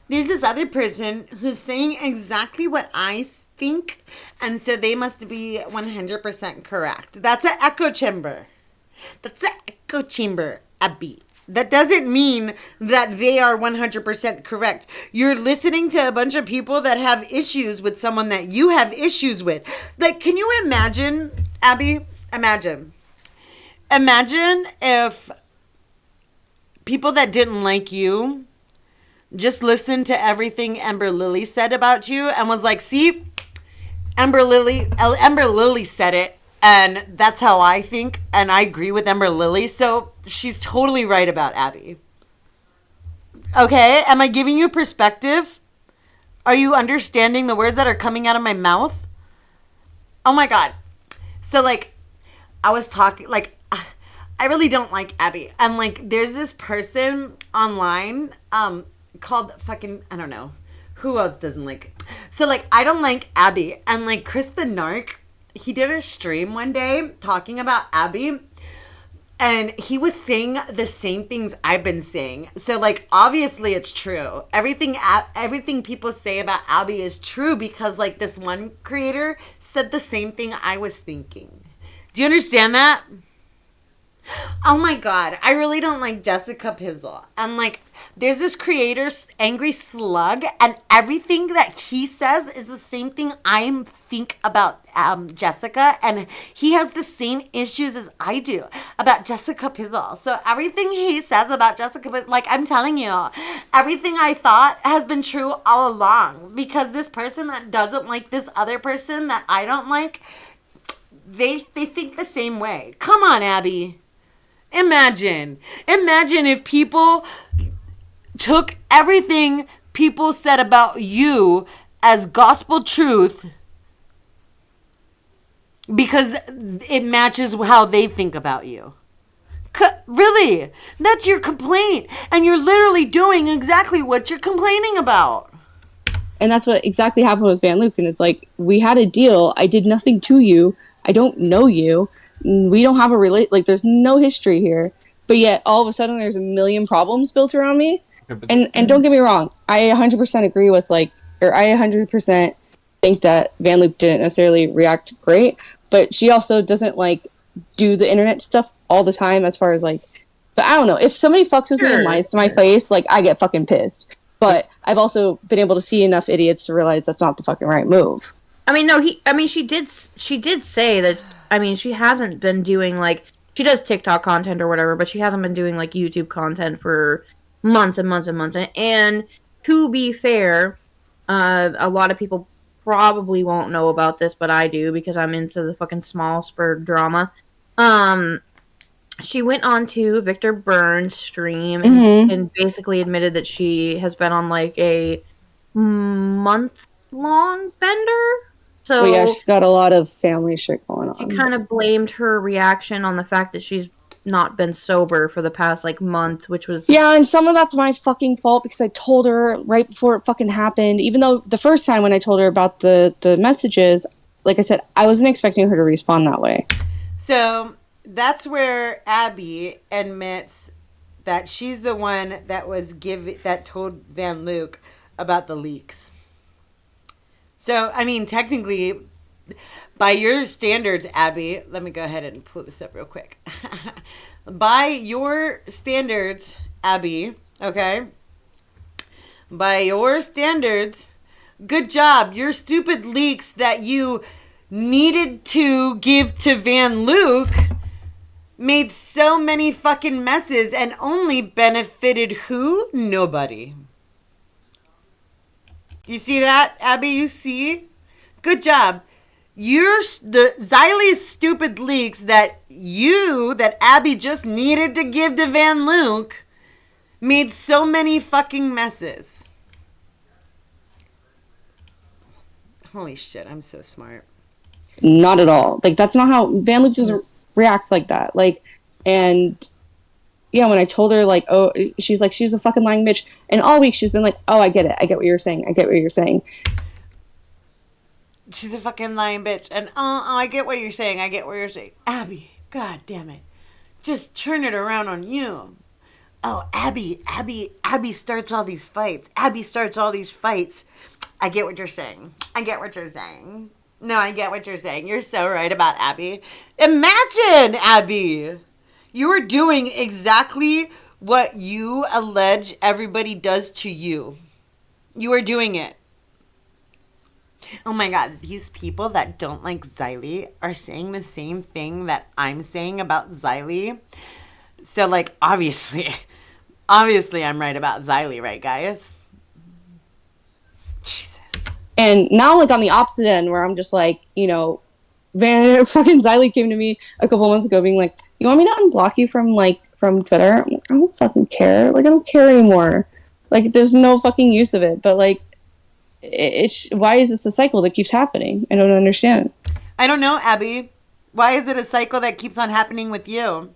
there's this other person who's saying exactly what I think, and so they must be 100% correct. That's an echo chamber. Abby. That doesn't mean that they are 100% correct. You're listening to a bunch of people that have issues with someone that you have issues with. Like, can you imagine, Abby? Imagine if people that didn't like you just listened to everything Ember Lily said about you and was like, see, Ember Lily said it, and that's how I think, and I agree with Ember Lily, so she's totally right about Abby. Okay, am I giving you perspective? Are you understanding the words that are coming out of my mouth? Oh my God. So, like, I was talking, like, I really don't like Abby. And, like, there's this person online, called fucking, I don't know. Who else doesn't like... So, like, I don't like Abby. And, like, Chris the Narc, he did a stream one day talking about Abby. And he was saying the same things I've been saying. So, like, obviously it's true. Everything people say about Abby is true because, like, this one creator said the same thing I was thinking. Do you understand that? Oh my god, I really don't like Jessica Pizzle. And like, there's this creator, Angry Slug, and everything that he says is the same thing I think about Jessica, and he has the same issues as I do about Jessica Pizzle. So everything he says about Jessica Pizzle, like I'm telling you, everything I thought has been true all along. Because this person that doesn't like this other person that I don't like, they think the same way. Come on, Abby. Imagine if people took everything people said about you as gospel truth because it matches how they think about you. Really? That's your complaint. And you're literally doing exactly what you're complaining about. And that's what exactly happened with Van Luke. And it's like, we had a deal. I did nothing to you. I don't know you. We don't have a like, there's no history here. But yet, all of a sudden, there's a million problems built around me. And don't get me wrong. I 100% agree with, like, or I 100% think that Van Luke didn't necessarily react great. But she also doesn't, like, do the internet stuff all the time as far as, like, but I don't know. If somebody fucks with me and lies to my face, like, I get fucking pissed. But I've also been able to see enough idiots to realize that's not the fucking right move. I mean, no, she did say that, I mean, she hasn't been doing, like, she does TikTok content or whatever, but she hasn't been doing, like, YouTube content for months and months and months. And to be fair, a lot of people probably won't know about this, but I do, because I'm into the fucking small spur drama. She went on to Victor Burns' stream and basically admitted that she has been on, like, a month-long bender. So yeah, she's got a lot of family shit going on. She kind of blamed her reaction on the fact that she's not been sober for the past, like, month, which was... Yeah, and some of that's my fucking fault because I told her right before it fucking happened, even though the first time when I told her about the messages, like I said, I wasn't expecting her to respond that way. So that's where Abby admits that she's the one that told Van Luke about the leaks. So, I mean, technically, by your standards, Abby, let me go ahead and pull this up real quick. By your standards, Abby, okay? By your standards, good job. Your stupid leaks that you needed to give to Van Luke made so many fucking messes and only benefited who? Nobody. You see that, Abby? You see? Good job. The Xylie's stupid leaks that Abby just needed to give to Van Luke made so many fucking messes. Holy shit, I'm so smart. Not at all. Like, that's not how Van Luke doesn't react like that. Like, and yeah, when I told her, like, oh, she's like, she's a fucking lying bitch. And all week she's been like, oh, I get it. I get what you're saying. I get what you're saying. She's a fucking lying bitch. And, I get what you're saying. I get what you're saying. Abby, god damn it. Just turn it around on you. Oh, Abby starts all these fights. Abby starts all these fights. I get what you're saying. I get what you're saying. No, I get what you're saying. You're so right about Abby. Imagine, Abby. You are doing exactly what you allege everybody does to you. You are doing it. Oh my god, these people that don't like Xylie are saying the same thing that I'm saying about Xylie. So, like, obviously I'm right about Xylie, right, guys? Jesus. And now, like, on the opposite end, where I'm just like, you know, fucking Xylie came to me a couple months ago being like, you want me to unblock you from Twitter? I'm like, I don't fucking care. Like, I don't care anymore. Like, there's no fucking use of it. But, like, it's why is this a cycle that keeps happening? I don't understand. I don't know, Abby. Why is it a cycle that keeps on happening with you?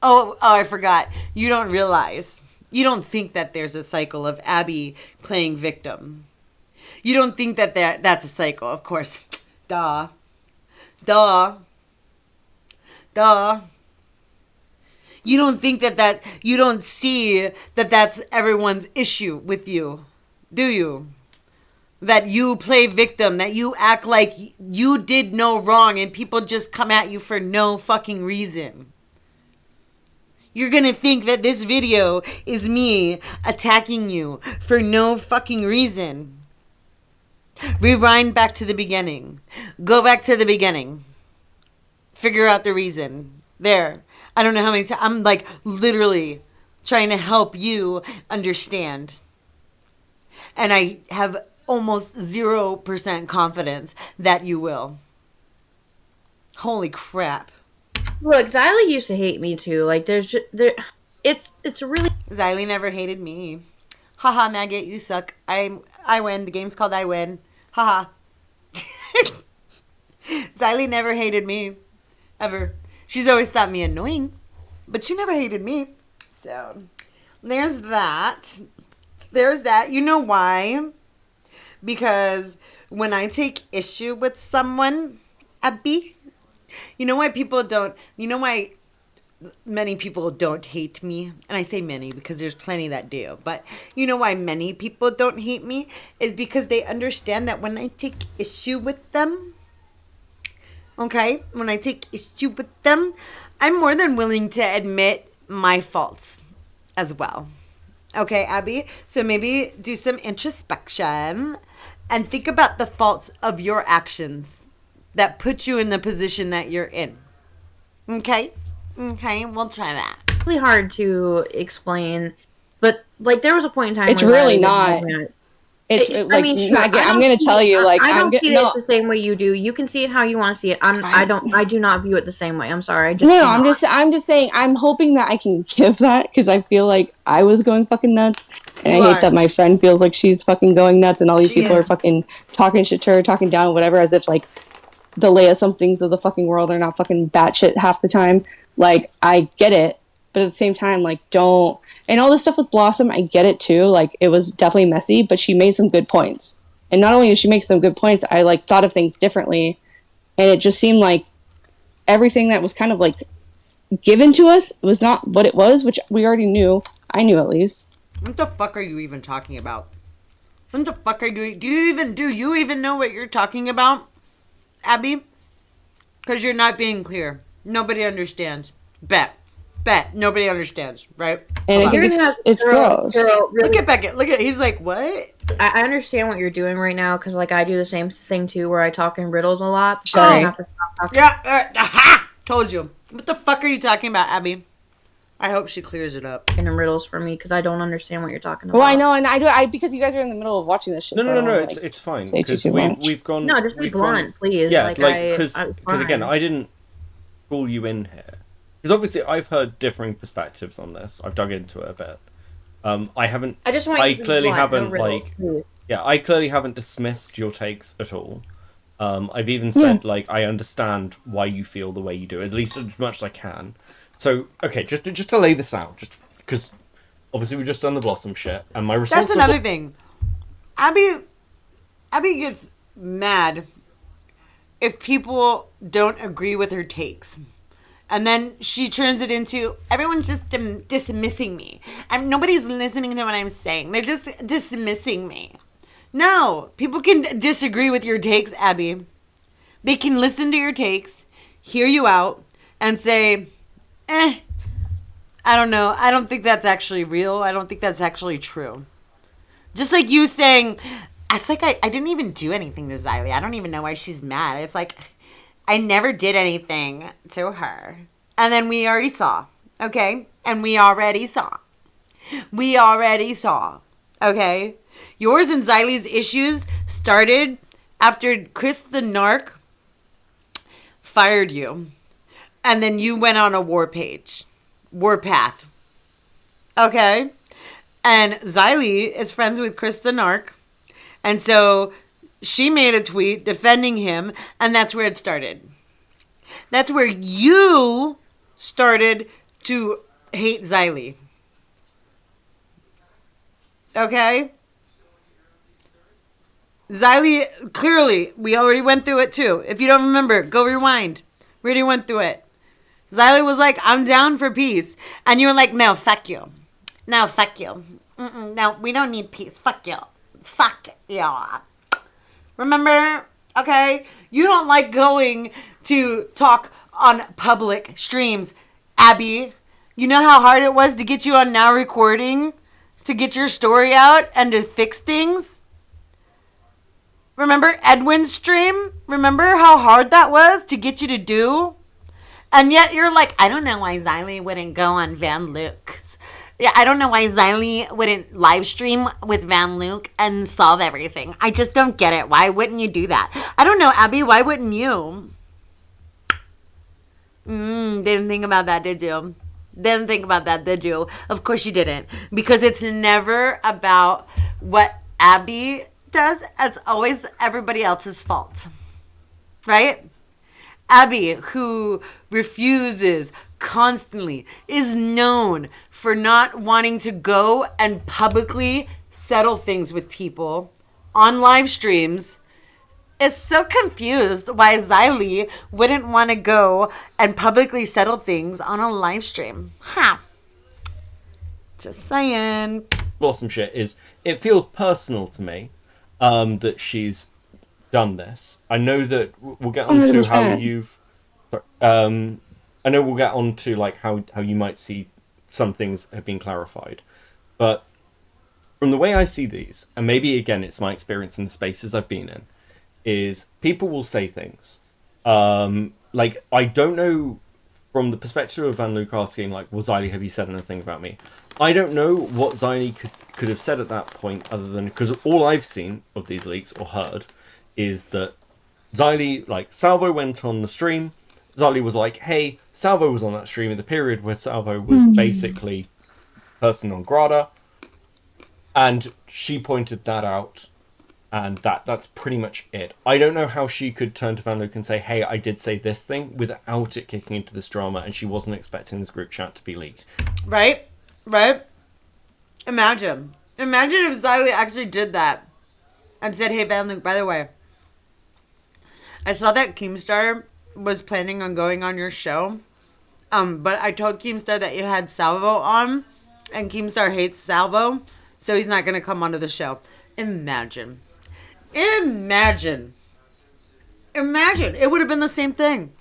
Oh, I forgot. You don't realize. You don't think that there's a cycle of Abby playing victim. You don't think that that's a cycle. Of course. Duh. You don't think that you don't see that that's everyone's issue with you, do you? that you play victim, that you act like you did no wrong and people just come at you for no fucking reason. You're gonna think that this video is me attacking you for no fucking reason. Rewind back to the beginning. Go back to the beginning. Figure out the reason. There. I don't know how many times. I'm like literally trying to help you understand. And I have almost 0% confidence that you will. Holy crap. Look, Xylee used to hate me too. Like, it's really. Xylee never hated me. Haha, maggot, you suck. I win. The game's called I win. Haha. Xylee never hated me. Ever. She's always thought me annoying. But she never hated me. So, there's that. There's that. You know why? Because when I take issue with someone, Abby, you know why many people don't hate me? And I say many because there's plenty that do. But you know why many people don't hate me? Is because they understand that when I take issue with them, okay? When I take issue with them, I'm more than willing to admit my faults as well. Okay, Abby? So maybe do some introspection and think about the faults of your actions that put you in the position that you're in. Okay? Okay, we'll try that. really hard to explain, but like there was a point in time. It's where really I not. It's like, I mean, sure, Maggie, I'm going to tell you, like, I don't see no. it the same way you do. You can see it how you want to see it. I do not view it the same way. I'm sorry. I just No, do I'm not. just saying, I'm hoping that I can give that, because I feel like I was going fucking nuts, and I hate that my friend feels like she's fucking going nuts, and all these people are fucking talking shit to her, talking down, whatever, as if, like, the some things of the fucking world are not fucking batshit half the time. Like, I get it, but at the same time, like, don't... And all this stuff with Blossom, I get it, too. Like, it was definitely messy, but she made some good points. And not only did she make some good points, I, like, thought of things differently. And it just seemed like everything that was kind of, like, given to us was not what it was, which we already knew. I knew, at least. What the fuck are you even talking about? What the fuck are you... Do you even know what you're talking about, Abby? Because you're not being clear. Nobody understands. Bet. Nobody understands, right? And I think it's gross. Really, Look at Beckett. Look at... He's like, what? I understand what you're doing right now, because like I do the same thing too, where I talk in riddles a lot. Sorry. I have to stop talking. Yeah, aha! Told you. What the fuck are you talking about, Abby? I hope she clears it up. In riddles for me, because I don't understand what you're talking about. Well, I know, and I because you guys are in the middle of watching this shit. No, it's fine. Because we've gone... No, just be blunt, please. Yeah, because again, I didn't pull you in here. Because obviously I've heard differing perspectives on this. I've dug into it a bit. I haven't... I just want I you to be clearly blunt, haven't, no riddles, like... please. Yeah, I clearly haven't dismissed your takes at all. I've even said, like, I understand why you feel the way you do, at least as much as I can. So, okay, just to lay this out, just because obviously we've just done the Blossom shit, and my response... That's another thing. Abby gets mad if people don't agree with her takes. And then she turns it into, everyone's just dismissing me. And nobody's listening to what I'm saying. They're just dismissing me. No, people can disagree with your takes, Abby. They can listen to your takes, hear you out, and say, I don't know. I don't think that's actually real. I don't think that's actually true. Just like you saying, it's like I didn't even do anything to Xylee. I don't even know why she's mad. It's like, I never did anything to her. And then we already saw. Okay? And we already saw. Okay? Yours and Xylee's issues started after Chris the Narc fired you. And then you went on a warpath. Okay? And Xylee is friends with Chris the Narc. And so she made a tweet defending him, and that's where it started. That's where you started to hate Xylee. Okay? Xylee, clearly, we already went through it too. If you don't remember, go rewind. We already went through it. Xylee was like, I'm down for peace. And you were like, no, fuck you. No, fuck you. No, we don't need peace. Fuck you. Fuck you. Remember? Okay? You don't like going to talk on public streams, Abby. You know how hard it was to get you on Now Recording? To get your story out and to fix things? Remember Edwin's stream? Remember how hard that was to get you to do? And yet you're like, I don't know why Xylee wouldn't go on Van Luke's. Yeah, I don't know why Xylee wouldn't live stream with Van Luke and solve everything. I just don't get it. Why wouldn't you do that? I don't know, Abby. Why wouldn't you? Didn't think about that, did you? Didn't think about that, did you? Of course you didn't. Because it's never about what Abby does. It's always everybody else's fault. Right? Abby, who refuses constantly, is known for not wanting to go and publicly settle things with people on live streams, is so confused why Xylee wouldn't want to go and publicly settle things on a live stream. Just saying. Awesome shit is, it feels personal to me that she's done this. I know that we'll get on to 100%. how you've... I know we'll get on to like how you might see some things have been clarified. But from the way I see these, and maybe again it's my experience in the spaces I've been in, is people will say things. Like, I don't know, from the perspective of Van Luke asking, like, well, Xylee, have you said anything about me? I don't know what Xylee could have said at that point, other than, because all I've seen of these leaks, or heard, is that Xylee, like, Salvo went on the stream, Xylee was like, hey, Salvo was on that stream in the period where Salvo was basically person non grata, and she pointed that out, and that's pretty much it. I don't know how she could turn to Van Luke and say, hey, I did say this thing, without it kicking into this drama, and she wasn't expecting this group chat to be leaked. Right? Imagine if Xylee actually did that and said, hey, Van Luke, by the way, I saw that Keemstar was planning on going on your show, but I told Keemstar that you had Salvo on, and Keemstar hates Salvo, so he's not going to come onto the show. Imagine. It would have been the same thing.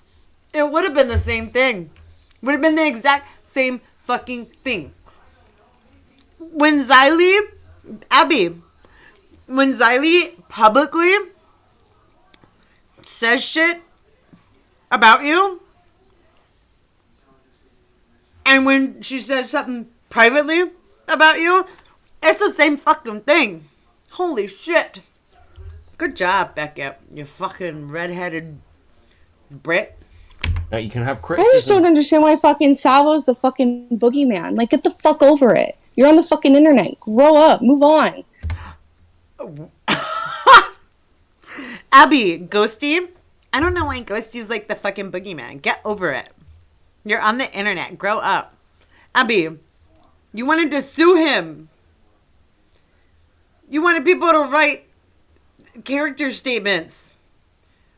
It would have been the same thing. Would have been the exact same fucking thing. When Xylee publicly says shit about you, and when she says something privately about you, it's the same fucking thing. Holy shit. Good job, Beckett. You fucking redheaded Brit. Now, you can have I criticism. just don't understand why fucking Salvo's the fucking boogeyman. Like, get the fuck over it. You're on the fucking internet. Grow up. Move on. Abby, Ghosty. I don't know why Ghosty's like the fucking boogeyman. Get over it. You're on the internet. Grow up. Abby, you wanted to sue him. You wanted people to write character statements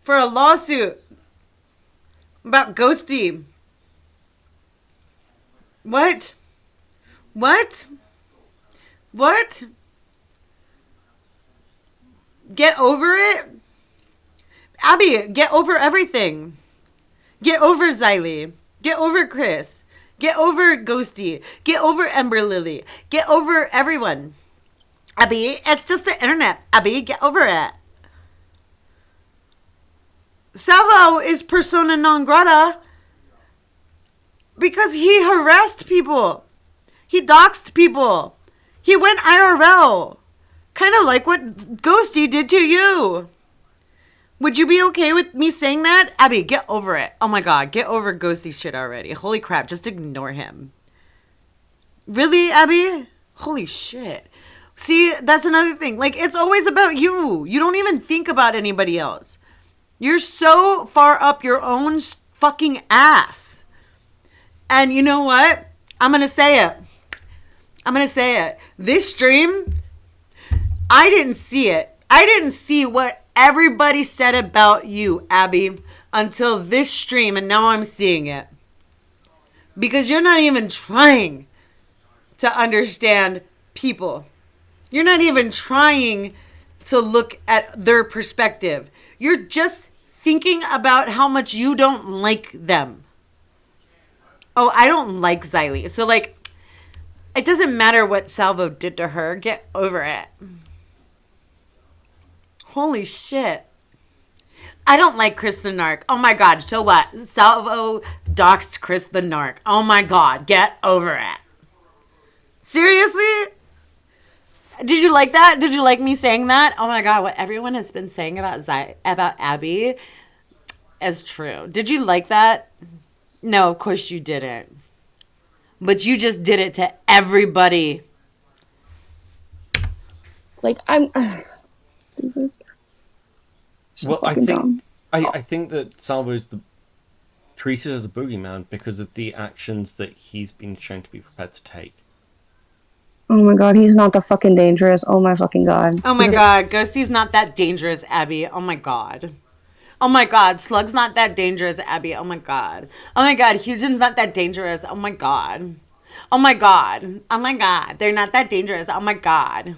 for a lawsuit about Ghosty. What? Get over it? Abby, get over everything. Get over Xylee. Get over Chris. Get over Ghosty. Get over Ember Lily. Get over everyone. Abby, it's just the internet. Abby, get over it. Salvo is persona non grata because he harassed people. He doxed people. He went IRL. Kind of like what Ghosty did to you. Would you be okay with me saying that? Abby, get over it. Oh my god, get over Ghosty shit already. Holy crap, just ignore him. Really, Abby? Holy shit. See, that's another thing. Like, it's always about you. You don't even think about anybody else. You're so far up your own fucking ass. And you know what? I'm going to say it. This stream, I didn't see it. I didn't see what everybody said about you, Abby, until this stream, and now I'm seeing it. Because you're not even trying to understand people. You're not even trying to look at their perspective. You're just thinking about how much you don't like them. Oh, I don't like Xylee. So, like, it doesn't matter what Salvo did to her. Get over it. Holy shit. I don't like Chris the Narc. Oh my god, so what? Salvo doxed Chris the Narc. Oh my god, get over it. Seriously? Did you like that? Did you like me saying that? Oh my god, what everyone has been saying about Abby is true. Did you like that? No, of course you didn't. But you just did it to everybody. Like, I'm. Well, I think that Salvo's treated as a boogeyman because of the actions that he's been shown to be prepared to take. Oh my god, he's not that fucking dangerous. Oh my fucking god. Oh my god, Ghosty's not that dangerous, Abby. Oh my god. Oh my god, Slug's not that dangerous, Abby. Oh my god. Oh my god, Hugin's not that dangerous. Oh my god. Oh my god. Oh my god. They're not that dangerous. Oh my god.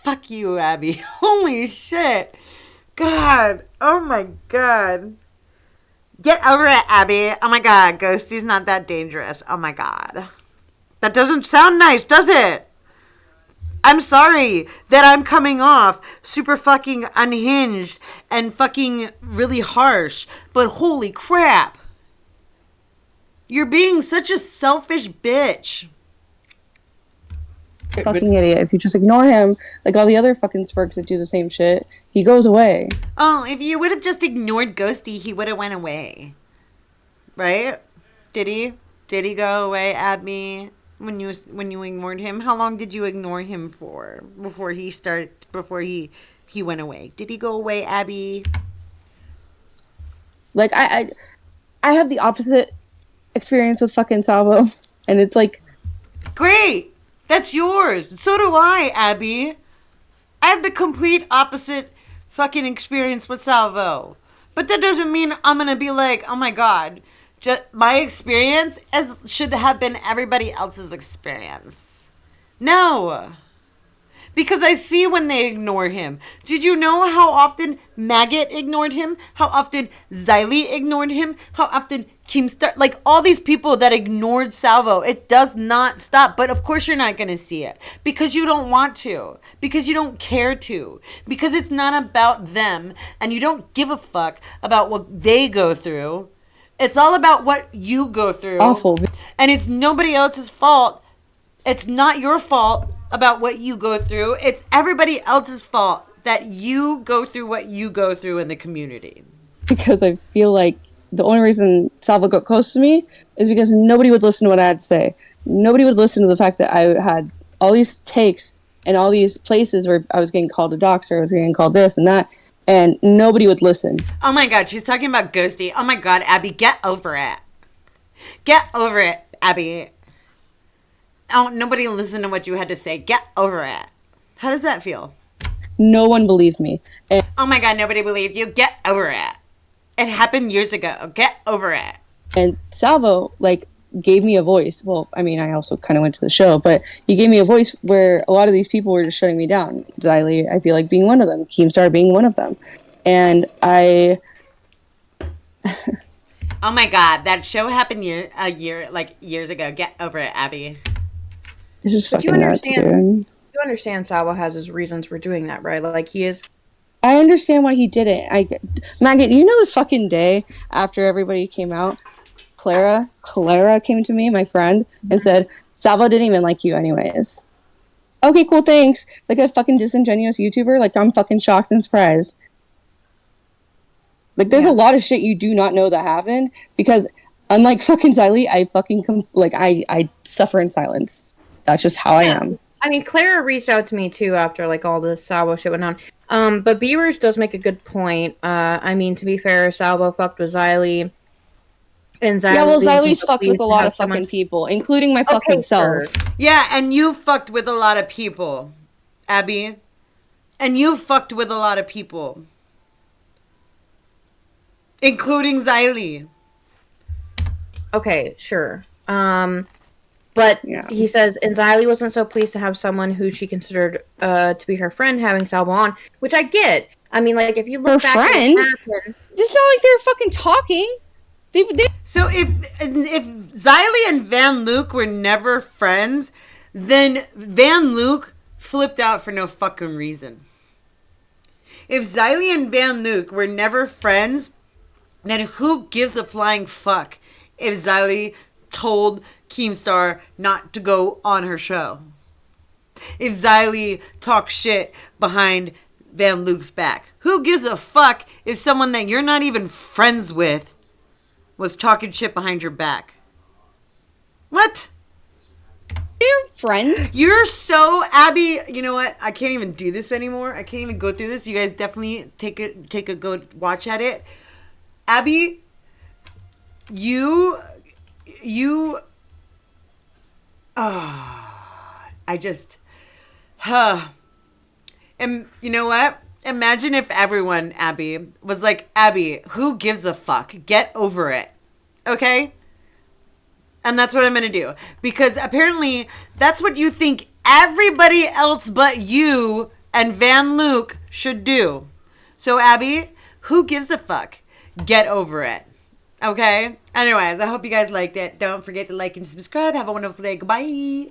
Fuck you, Abby. Holy shit. God. Oh my god. Get over it, Abby. Oh my god, Ghosty's not that dangerous. Oh my god. That doesn't sound nice, does it? I'm sorry that I'm coming off super fucking unhinged and fucking really harsh, but holy crap. You're being such a selfish bitch. Fucking idiot. If you just ignore him, like all the other fucking Spurks that do the same shit, he goes away. Oh, if you would have just ignored Ghosty, he would have went away. Right? Did he? Did he go away, Abby? When you ignored him? How long did you ignore him for before he went away? Did he go away, Abby? Like I have the opposite experience with fucking Salvo, and it's like, great. That's yours. So do I, Abby. I have the complete opposite fucking experience with Salvo. But that doesn't mean I'm going to be like, oh my God. Just my experience should have been everybody else's experience. No. Because I see when they ignore him. Did you know how often Maggot ignored him? How often Xylee ignored him? How often Keemstar? Like all these people that ignored Salvo. It does not stop. But of course you're not going to see it. Because you don't want to. Because you don't care to. Because it's not about them. And you don't give a fuck about what they go through. It's all about what you go through. Awful. And it's nobody else's fault. It's not your fault about what you go through. It's everybody else's fault that you go through what you go through in the community. Because I feel like the only reason Salvo got close to me is because nobody would listen to what I had to say. Nobody would listen to the fact that I had all these takes and all these places where I was getting called a doxer, I was getting called this and that, and nobody would listen. Oh my God, she's talking about Ghosty. Oh my God, Abby, get over it. Get over it, Abby. Oh, nobody listened to what you had to say. Get over it. How does that feel? No one believed me. And oh my God, nobody believed you. Get over it. It happened years ago. Get over it. And Salvo, like, gave me a voice. Well, I mean, I also kind of went to the show, but he gave me a voice where a lot of these people were just shutting me down. Xylee, I feel like being one of them. Keemstar being one of them. And I... oh my God, that show happened years ago. Get over it, Abby. It's just fucking nuts, dude. You understand Salvo has his reasons for doing that, right? Like, he is... I understand why he did it. Maggot, you know the fucking day after everybody came out, Clara came to me, my friend, and said, Salvo didn't even like you anyways. Okay, cool, thanks. Like a fucking disingenuous YouTuber, like I'm fucking shocked and surprised. Like there's a lot of shit you do not know that happened, because unlike fucking Xylee, I fucking, I suffer in silence. That's just how I am. I mean, Clara reached out to me too after like all this Salvo shit went on. But Beavers does make a good point. I mean, to be fair, Salvo fucked with Xylee. And Xylee, yeah, well, Xylee's fucked with a lot of fucking people, including my fucking self. Yeah, and you fucked with a lot of people, Abby. And you fucked with a lot of people. Including Xylee. Okay, sure. But Yeah. he says, and Xylee wasn't so pleased to have someone who she considered to be her friend having Salva on, which I get. I mean, like, if you look Her back at friend? what happened, It's not like they were fucking talking. They So if Xylee and Van Luke were never friends, then Van Luke flipped out for no fucking reason. If Xylee and Van Luke were never friends, then who gives a flying fuck if Xylee told Keemstar not to go on her show? If Xylee talks shit behind Van Luke's back, who gives a fuck if someone that you're not even friends with was talking shit behind your back? What? they're friends. You're so Abby. You know what? I can't even do this anymore. I can't even go through this. You guys definitely take a go watch at it. Abby, you. I just. And you know what? Imagine if everyone, Abby, was like, Abby, who gives a fuck? Get over it. Okay? And that's what I'm going to do. Because apparently that's what you think everybody else but you and Van Luke should do. So, Abby, who gives a fuck? Get over it. Okay? Anyways, I hope you guys liked it. Don't forget to like and subscribe. Have a wonderful day. Goodbye.